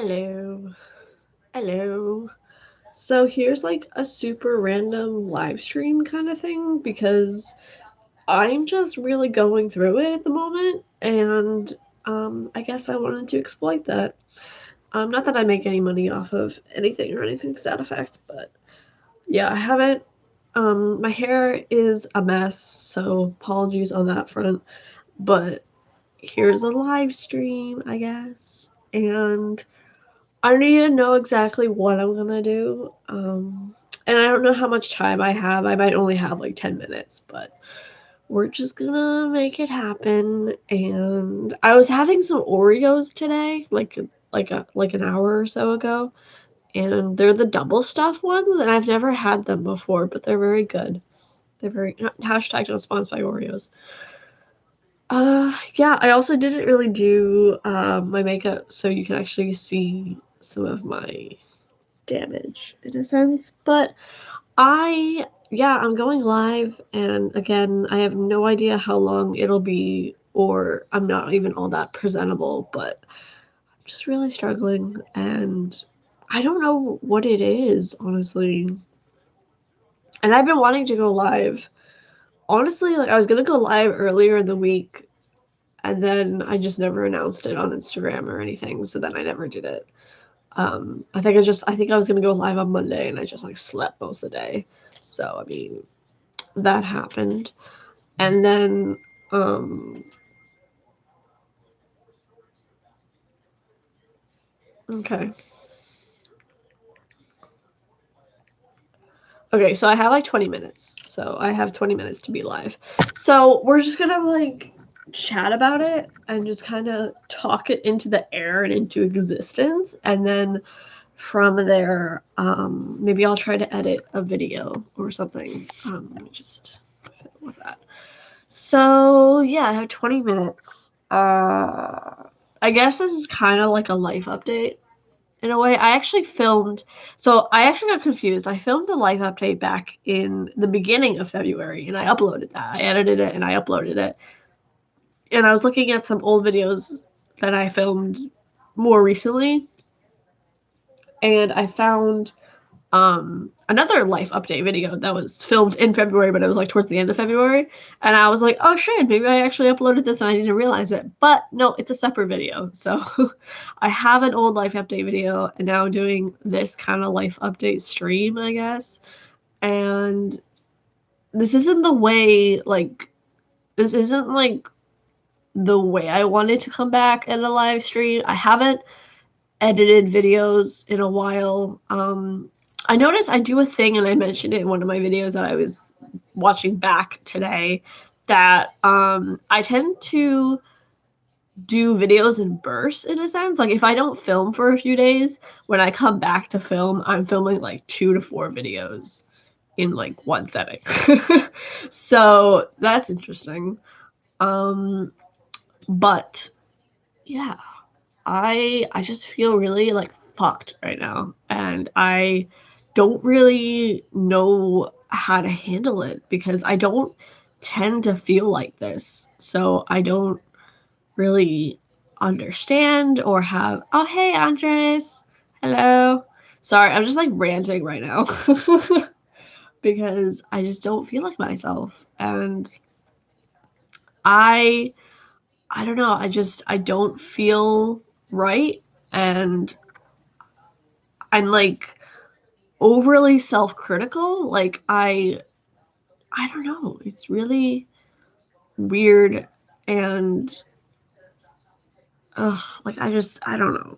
Hello. Hello. So here's like a super random live stream kind of thing because I'm just really going through it at the moment and I guess I wanted to exploit that. Not that I make any money off of anything or anything to that effect, but yeah, I haven't my hair is a mess, so apologies on that front. But here's a live stream, I guess. And I don't even know exactly what I'm gonna do. And I don't know how much time I have. I might only have like 10 minutes, but we're just gonna make it happen. And I was having some Oreos today, like an hour or so ago, and they're the double stuff ones, and I've never had them before, but they're very good. They're very hashtag not sponsored by Oreos. Yeah, I also didn't really do my makeup so you can actually see some of my damage in a sense. But I'm going live, and again, I have no idea how long it'll be, or I'm not even all that presentable, but I'm just really struggling, and I don't know what it is, honestly. And I've been wanting to go live. Honestly, like I was gonna go live earlier in the week, and then I just never announced it on Instagram or anything, so then I never did it. I think I was gonna go live on Monday, and I just like slept most of the day. So I mean, that happened, and then um, okay, okay. So I have like 20 minutes. So I have 20 minutes to be live. So we're just gonna like chat about it and just kind of talk it into the air and into existence, and then from there, maybe I'll try to edit a video or something. Let me just fiddle with that. So yeah, I have 20 minutes. I guess this is kind of like a life update in a way. I actually got confused. I filmed a life update back in the beginning of February, and I uploaded that. I edited it and I uploaded it. And I was looking at some old videos that I filmed more recently, and I found another life update video that was filmed in February, but it was like towards the end of February. And I was like, oh shit, maybe I actually uploaded this and I didn't realize it. But no, it's a separate video. So I have an old life update video, and now I'm doing this kind of life update stream, I guess. And this isn't the way, like, this isn't like the way I wanted to come back in a live stream. I haven't edited videos in a while. I noticed I do a thing, and I mentioned it in one of my videos that I was watching back today, that I tend to do videos in bursts in a sense. Like if I don't film for a few days, when I come back to film, I'm filming like 2 to 4 videos in like one setting. So that's interesting. Um, but yeah, I just feel really like fucked right now, and I don't really know how to handle it because I don't tend to feel like this. So I don't really understand or have, oh hey Andres, hello. Sorry, I'm just like ranting right now. Because I just don't feel like myself, and I I don't know, I don't feel right, and I'm like overly self-critical. Like I don't know. It's really weird, and like I don't know.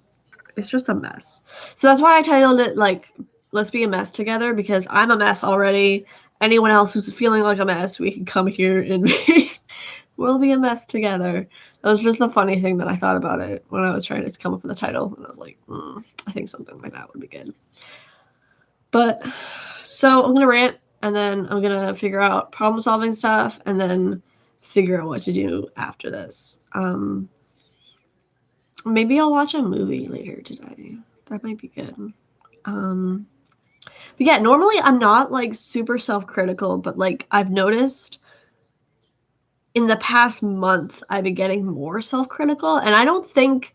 It's just a mess. So that's why I titled it like let's be a mess together, because I'm a mess already. Anyone else who's feeling like a mess, we can come here and we'll be a mess together. That was just the funny thing that I thought about it when I was trying to come up with a title, and I was like, I think something like that would be good. But so I'm gonna rant, and then I'm gonna figure out problem solving stuff, and then figure out what to do after this. Maybe I'll watch a movie later today. That might be good. Um, but yeah, normally I'm not like super self-critical, but like I've noticed in the past month I've been getting more self-critical, and I don't think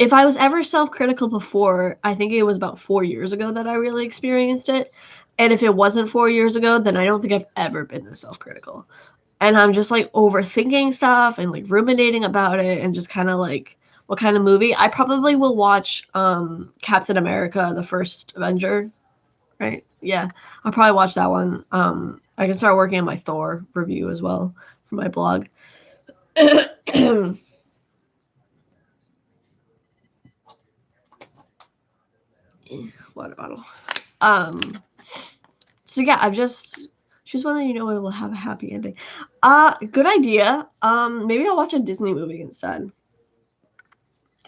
if I was ever self-critical before, I think it was about 4 years ago that I really experienced it. And if it wasn't 4 years ago, then I don't think I've ever been this self-critical. And I'm just like overthinking stuff and like ruminating about it and just kind of like what kind of movie. I probably will watch Captain America, the first Avenger, right? Yeah. I'll probably watch that one. I can start working on my Thor review as well for my blog. Water bottle. So yeah, I've just want to it will have a happy ending. Good idea. Maybe I'll watch a Disney movie instead.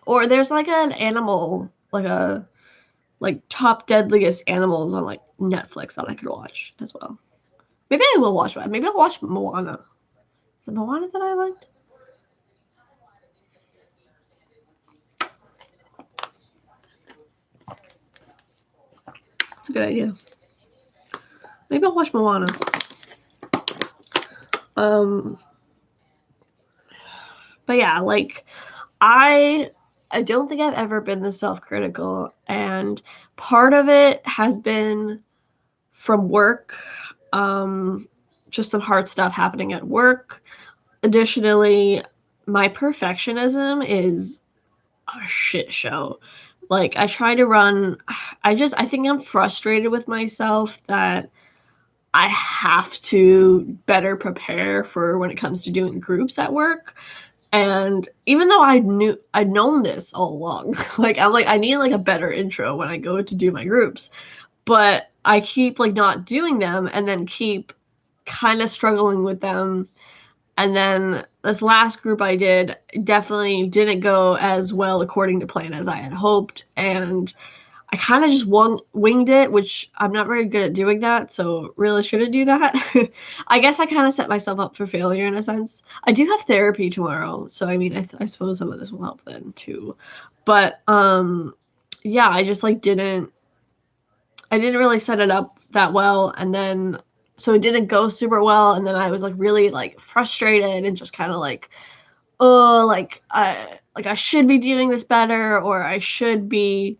Or there's like an animal, like top deadliest animals on like Netflix that I could watch as well. Maybe I will watch that. Maybe I'll watch Moana. Is it Moana that I liked? That's a good idea. Maybe I'll watch Moana. But yeah, like I don't think I've ever been this self-critical, and part of it has been from work, just some hard stuff happening at work. Additionally, my perfectionism is a shit show. Like I try to run, I think I'm frustrated with myself that I have to better prepare for when it comes to doing groups at work. And even though I'd known this all along, like I'm like I need like a better intro when I go to do my groups, but I keep like not doing them and then keep kind of struggling with them. And then this last group I did definitely didn't go as well according to plan as I had hoped, and I kind of just winged it, which I'm not very good at doing that, so really shouldn't do that. I guess I kind of set myself up for failure in a sense. I do have therapy tomorrow, so I mean, I suppose some of this will help then too. But yeah, I just like didn't really set it up that well, and then so it didn't go super well, and then I was like really like frustrated and just kind of like, oh, like I should be doing this better, or I should be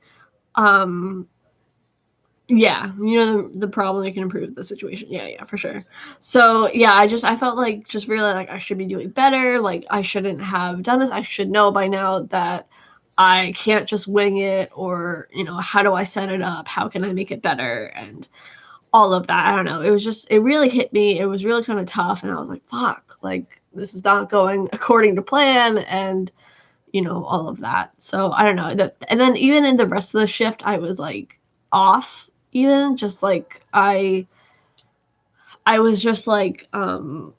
yeah, the problem, you can improve the situation. Yeah, for sure. So yeah, I felt like just really like I should be doing better, like I shouldn't have done this. I should know by now that I can't just wing it, or how do I set it up, how can I make it better, and all of that. I don't know, it really hit me. It was really kind of tough, and I was like, fuck, like this is not going according to plan, and all of that. So I don't know. And then even in the rest of the shift, I was like off, even just like I was just like kind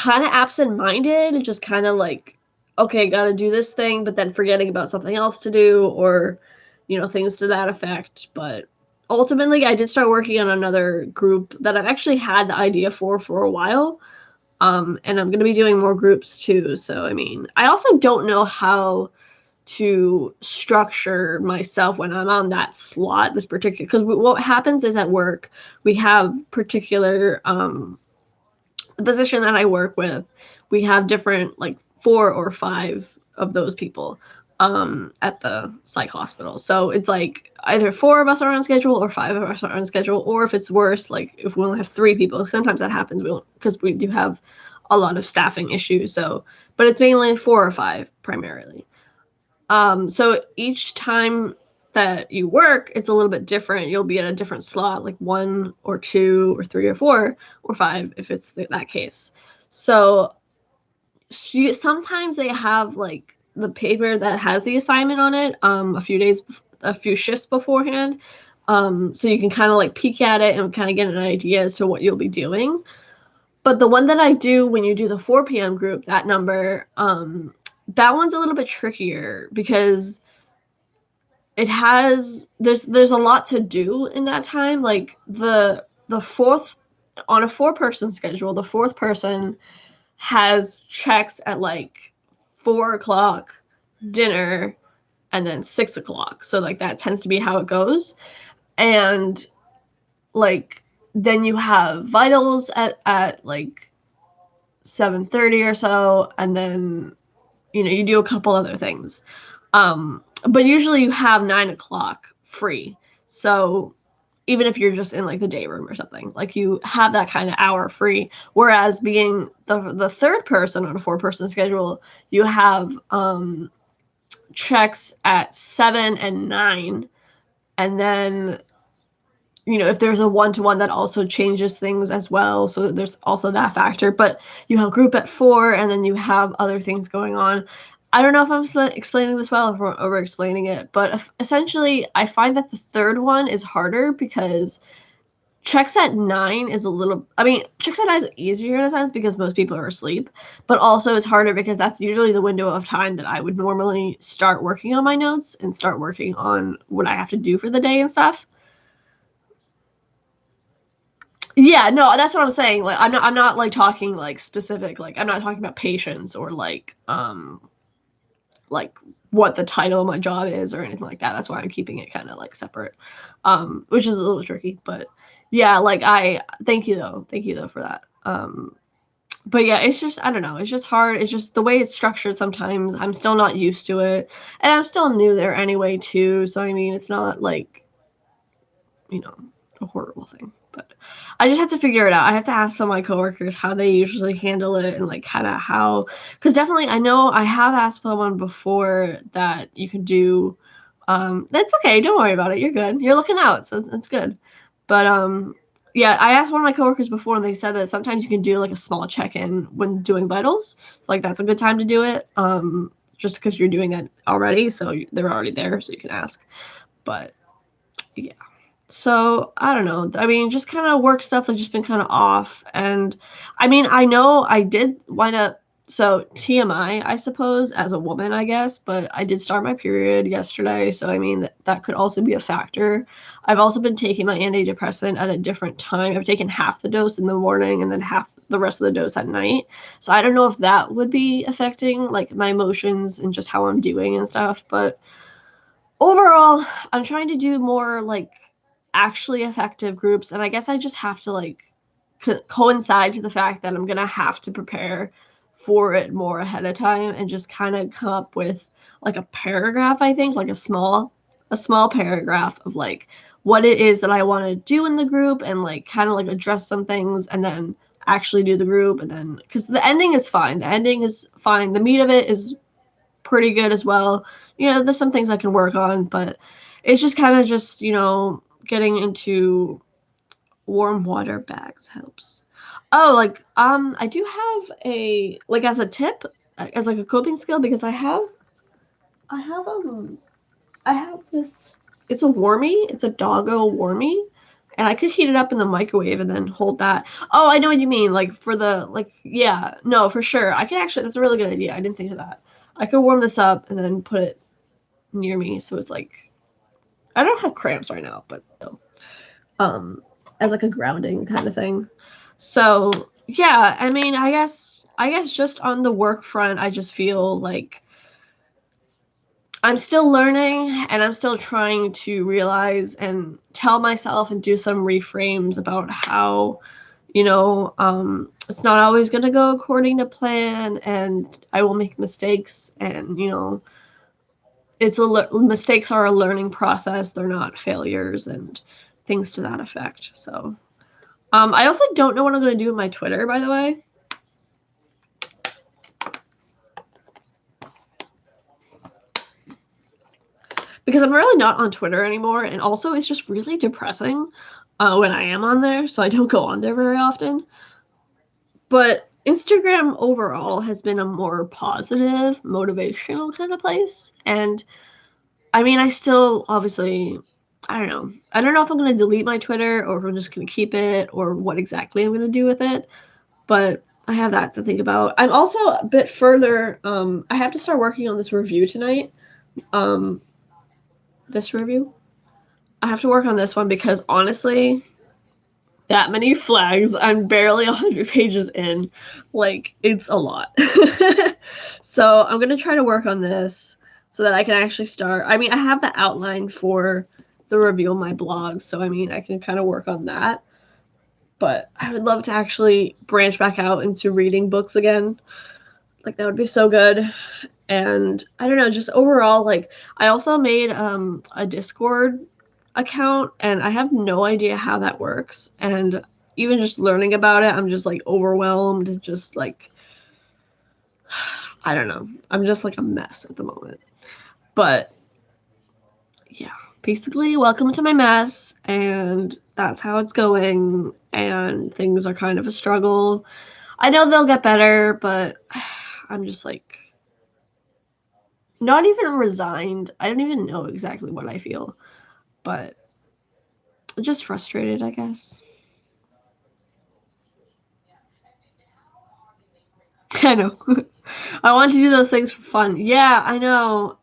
of absent-minded and just kind of like, okay, gotta do this thing, but then forgetting about something else to do, or things to that effect. But ultimately I did start working on another group that I've actually had the idea for a while. And I'm going to be doing more groups too. So, I mean, I also don't know how to structure myself when I'm on that slot, this particular, because what happens is at work, we have particular, the position that I work with, we have different, like 4 or 5 of those people at the psych hospital. So it's like either 4 of us are on schedule or 5 of us are on schedule, or if it's worse, like if we only have 3 people, sometimes that happens because we do have a lot of staffing issues. So, but it's mainly 4 or 5 primarily. So each time that you work, it's a little bit different. You'll be at a different slot, like 1 or 2 or 3 or 4 or 5 if it's that case. So sometimes they have like the paper that has the assignment on it a few shifts beforehand, so you can kind of like peek at it and kind of get an idea as to what you'll be doing. But the one that I do when you do the 4 p.m. group, that number, that one's a little bit trickier because there's a lot to do in that time. Like the fourth, on a 4-person schedule, the 4th person has checks at like 4:00, dinner, and then 6:00. So like that tends to be how it goes. And like then you have vitals at like 7:30 or so, and then you do a couple other things. But usually you have 9 o'clock free. So even if you're just in like the day room or something, like you have that kind of hour free. Whereas being the third person on a 4-person schedule, you have checks at 7 and 9, and then if there's a 1-to-1, that also changes things as well, so there's also that factor. But you have group at 4, and then you have other things going on. I don't know if I'm explaining this well, if we're over explaining it, but essentially I find that the third one is harder because checks at 9 is checks at 9 is easier in a sense because most people are asleep, but also it's harder because that's usually the window of time that I would normally start working on my notes and start working on what I have to do for the day and stuff. Yeah, no, that's what I'm saying. Like, I'm not like talking like specific, like I'm not talking about patients or like what the title of my job is or anything like that. That's why I'm keeping it kind of like separate, which is a little tricky. But yeah, like thank you though for that. But yeah, it's just, I don't know, it's just hard. It's just the way it's structured sometimes. I'm still not used to it, and I'm still new there anyway too. So I mean, it's not like a horrible thing, but I just have to figure it out. I have to ask some of my coworkers how they usually handle it and like kind of how, because definitely I know I have asked someone before that you could do. That's okay. Don't worry about it. You're good. You're looking out, so it's good. But yeah, I asked one of my coworkers before, and they said that sometimes you can do like a small check-in when doing vitals. So, like that's a good time to do it. Just because you're doing that already, so they're already there, so you can ask. But yeah. So, I don't know. I mean, just kind of work stuff has just been kind of off. And I mean, I know I did wind up, so TMI, I suppose, as a woman, I guess, but I did start my period yesterday. So, I mean, that could also be a factor. I've also been taking my antidepressant at a different time. I've taken half the dose in the morning and then half the rest of the dose at night. So, I don't know if that would be affecting like my emotions and just how I'm doing and stuff. But overall, I'm trying to do more like actually effective groups, and I guess I just have to like coincide to the fact that I'm gonna have to prepare for it more ahead of time and just kind of come up with like a paragraph. I think like a small paragraph of like what it is that I want to do in the group and like kind of like address some things and then actually do the group. And then because the ending is fine, the meat of it is pretty good as well. There's some things I can work on, but it's just kind of just, getting into warm water bags helps. Oh, like, I do have like as a tip, as like a coping skill, because I have, I have this, it's a warmie, it's a doggo warmie, and I could heat it up in the microwave and then hold that. Oh, I know what you mean, like for the, like, yeah, no, for sure. I could actually, that's a really good idea. I didn't think of that. I could warm this up and then put it near me, so it's like, I don't have cramps right now, but as like a grounding kind of thing. So yeah, I mean, I guess just on the work front, I just feel like I'm still learning and I'm still trying to realize and tell myself and do some reframes about how, it's not always going to go according to plan, and I will make mistakes, and, mistakes are a learning process. They're not failures and things to that effect. So, I also don't know what I'm going to do with my Twitter, by the way. Because I'm really not on Twitter anymore, and also it's just really depressing when I am on there, so I don't go on there very often. But Instagram overall has been a more positive, motivational kind of place, and I mean, I still obviously, I don't know. I don't know if I'm going to delete my Twitter or if I'm just going to keep it or what exactly I'm going to do with it, but I have that to think about. I'm also a bit further, I have to start working on this review tonight. This review. I have to work on this one because honestly, that many flags, I'm barely 100 pages in. Like, it's a lot. So I'm going to try to work on this so that I can actually start. I mean, I have the outline for the review of my blog, so I mean, I can kind of work on that. But I would love to actually branch back out into reading books again. Like, that would be so good. And I don't know, just overall, like, I also made a Discord account, and I have no idea how that works. And even just learning about it, I'm just like overwhelmed, just like, I don't know. I'm just like a mess at the moment. But yeah, basically, welcome to my mess, and that's how it's going. And things are kind of a struggle. I know they'll get better, but I'm just like not even resigned. I don't even know exactly what I feel, but just frustrated, I guess. I know. I want to do those things for fun. Yeah, I know.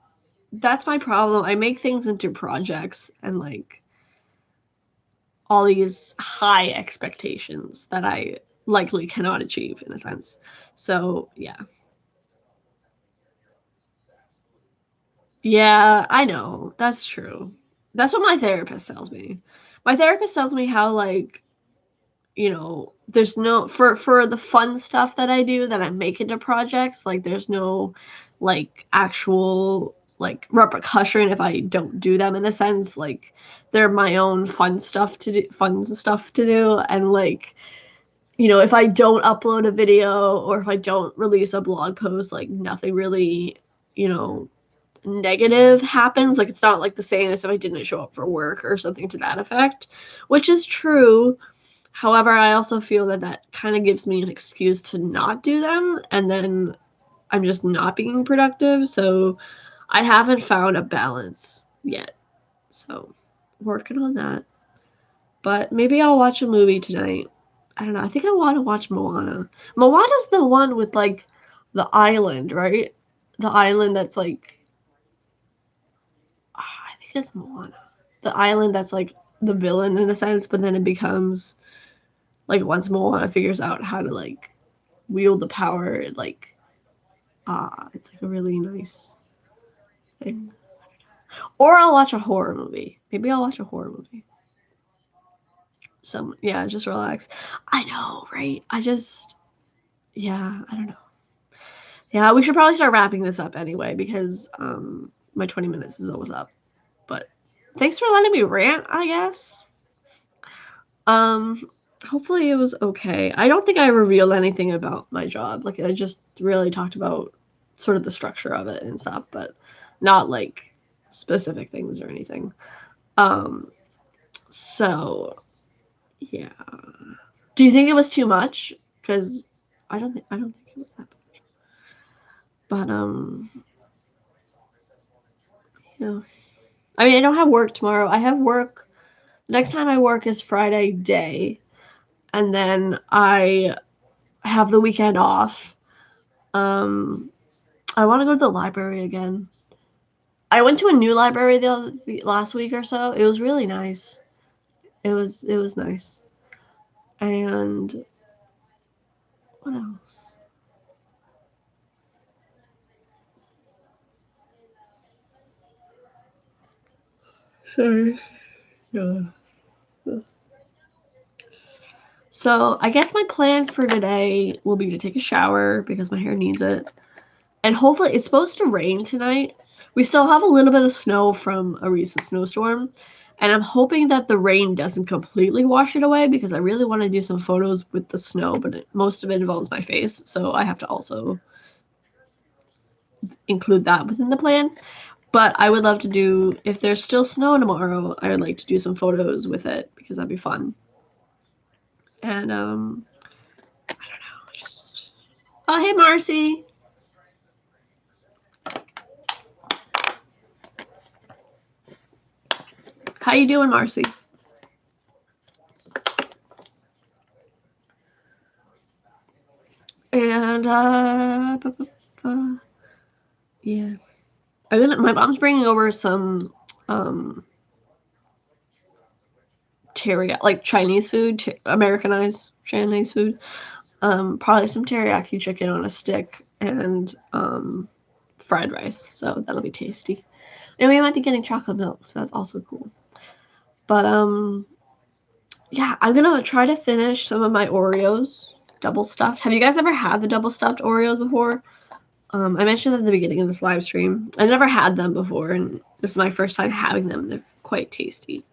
That's my problem. I make things into projects and like all these high expectations that I likely cannot achieve in a sense. So, yeah. Yeah, I know. That's true. That's what my therapist tells me. My therapist tells me how like, you know, there's no for the fun stuff that I do that I make into projects, like there's no like actual like repercussion if I don't do them in a sense. Like they're my own fun stuff to do, and like, you know, if I don't upload a video or if I don't release a blog post, like nothing really, you know, negative happens. Like it's not like the same as if I didn't show up for work or something to that effect, which is true. However, I also feel that that kind of gives me an excuse to not do them, and then I'm just not being productive. So I haven't found a balance yet. So working on that. But maybe I'll watch a movie tonight. I don't know. I think I want to watch Moana. Moana's the one with like the island, right? The island that's like, I think it's Moana. The island that's like the villain in a sense, but then it becomes like once Moana figures out how to like wield the power, it like it's like a really nice thing. Or I'll watch a horror movie. Maybe I'll watch a horror movie. Yeah, just relax. I know, right? Yeah, I don't know. Yeah, we should probably start wrapping this up anyway because my 20 minutes is almost up. But thanks for letting me rant, I guess. Um hopefully it was okay. I don't think I revealed anything about my job. Like I just really talked about sort of the structure of it and stuff, but not like specific things or anything. Um so yeah. Do you think it was too much? Cuz I don't think it was that much. But yeah. I mean, I don't have work tomorrow. I have work. Next time I work is Friday day, and then I have the weekend off. Um, I want to go to the library again. I went to a new library the last week or so. It was really nice. It was nice. And what else? Sorry. Yeah. So I guess my plan for today will be to take a shower because my hair needs it. And hopefully it's supposed to rain tonight. We still have a little bit of snow from a recent snowstorm, and I'm hoping that the rain doesn't completely wash it away because I really want to do some photos with the snow, but most of it involves my face, so I have to also include that within the plan. But I would love to do, if there's still snow tomorrow, I would like to do some photos with it because that'd be fun. And I don't know, just, oh hey Marcy, how you doing, Marcy? And yeah, my mom's bringing over some um teriyaki, like Chinese food, Americanized Chinese food. Probably some teriyaki chicken on a stick and fried rice. So that'll be tasty. And we might be getting chocolate milk, so that's also cool. But yeah, I'm gonna try to finish some of my Oreos double stuffed. Have you guys ever had the double stuffed Oreos before? I mentioned at the beginning of this live stream, I never had them before, and this is my first time having them. They're quite tasty.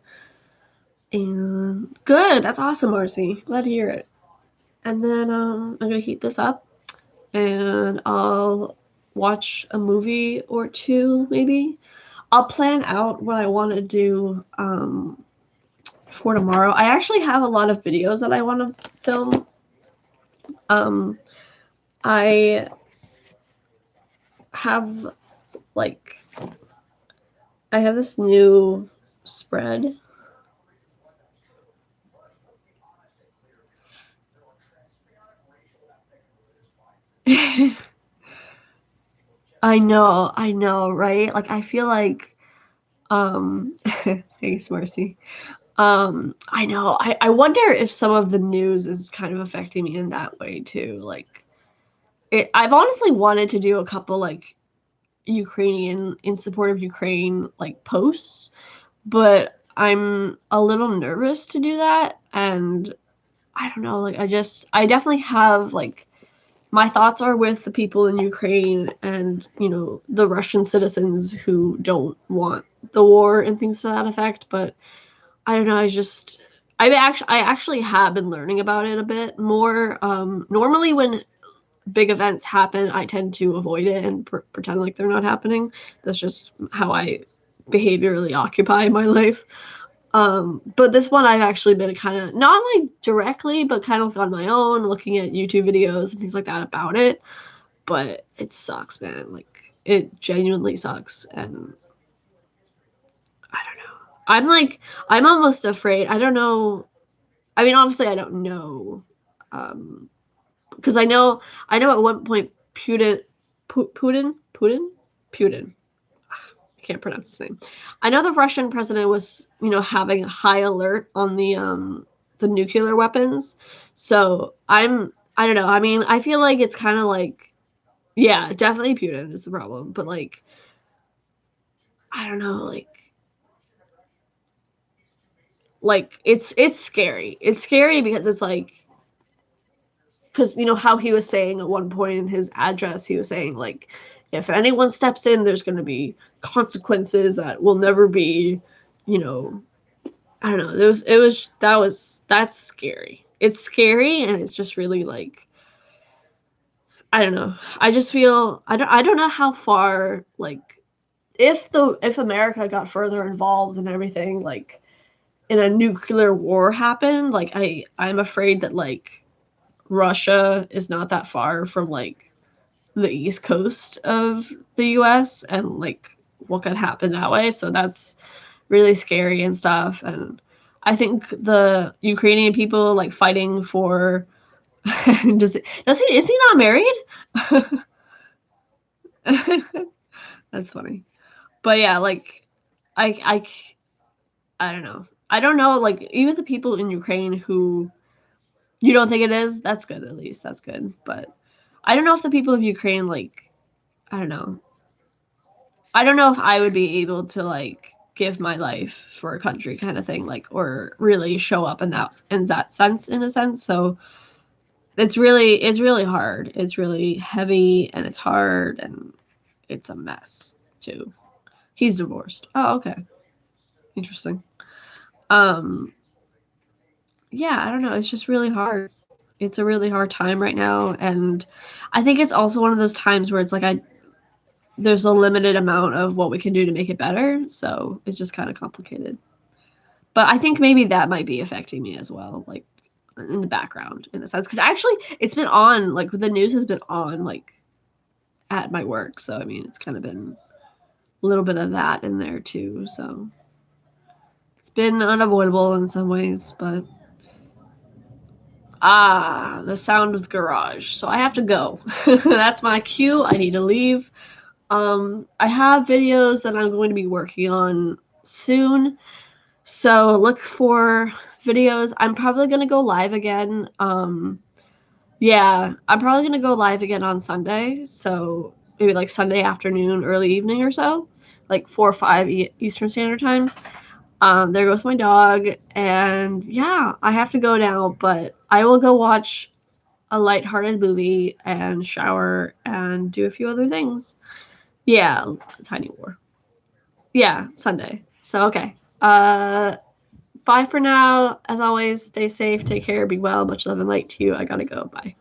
And good, that's awesome, Marcy. Glad to hear it. And then I'm gonna heat this up, and I'll watch a movie or two, maybe. I'll plan out what I want to do for tomorrow. I actually have a lot of videos that I want to film. I have like I have this new spread. I know, right? Like I feel like thanks, Marcy. I know. I wonder if some of the news is kind of affecting me in that way too. Like I've honestly wanted to do a couple like Ukrainian in support of Ukraine like posts, but I'm a little nervous to do that, and I don't know, like I definitely have like my thoughts are with the people in Ukraine and, you know, the Russian citizens who don't want the war and things to that effect, but I don't know, I actually have been learning about it a bit more. Normally when big events happen, I tend to avoid it and pretend like they're not happening. That's just how I behaviorally occupy my life. But this one I've actually been kind of not like directly, but kind of on my own, looking at YouTube videos and things like that about it. But it sucks, man. Like it genuinely sucks, and I don't know. I'm almost afraid. I don't know. I mean, obviously, I don't know, because I know at one point Putin. I can't pronounce his name. I know the Russian president was, you know, having a high alert on the nuclear weapons. So I don't know. I mean, I feel like it's kind of like, yeah, definitely Putin is the problem, but like I don't know, like it's scary. It's scary because it's like because you know how he was saying at one point in his address, he was saying like if anyone steps in, there's going to be consequences that will never be, you know, I don't know. That's scary. It's scary, and it's just really like I don't know. I just feel I don't know how far like if America got further involved and everything like in a nuclear war happened, like I'm afraid that like Russia is not that far from like the east coast of the US and like what could happen that way. So that's really scary and stuff. And I think the Ukrainian people like fighting for is he not married? That's funny. But yeah, like I I don't know. I don't know like even the people in Ukraine who you don't think it is, that's good at least. That's good. But I don't know if the people of Ukraine like I don't know. I don't know if I would be able to like give my life for a country kind of thing like or really show up in that sense in a sense. So it's really hard. It's really heavy and it's hard and it's a mess too. He's divorced. Oh, okay. Interesting. Um yeah, I don't know. It's just really hard. It's a really hard time right now, and I think it's also one of those times where it's like there's a limited amount of what we can do to make it better, so it's just kind of complicated. But I think maybe that might be affecting me as well, like in the background in a sense, because actually it's been on, like the news has been on, like at my work, so I mean it's kind of been a little bit of that in there too. So it's been unavoidable in some ways, but the sound of garage. So I have to go. That's my cue. I need to leave. I have videos that I'm going to be working on soon. So look for videos. I'm probably going to go live again. Yeah, I'm probably going to go live again on Sunday. So maybe like Sunday afternoon, early evening or so, like 4 or 5 Eastern Standard Time. There goes my dog. And yeah, I have to go now, but I will go watch a lighthearted movie and shower and do a few other things. Yeah, Tiny War. Yeah, Sunday. So okay. Bye for now. As always, stay safe, take care, be well. Much love and light to you. I gotta go. Bye.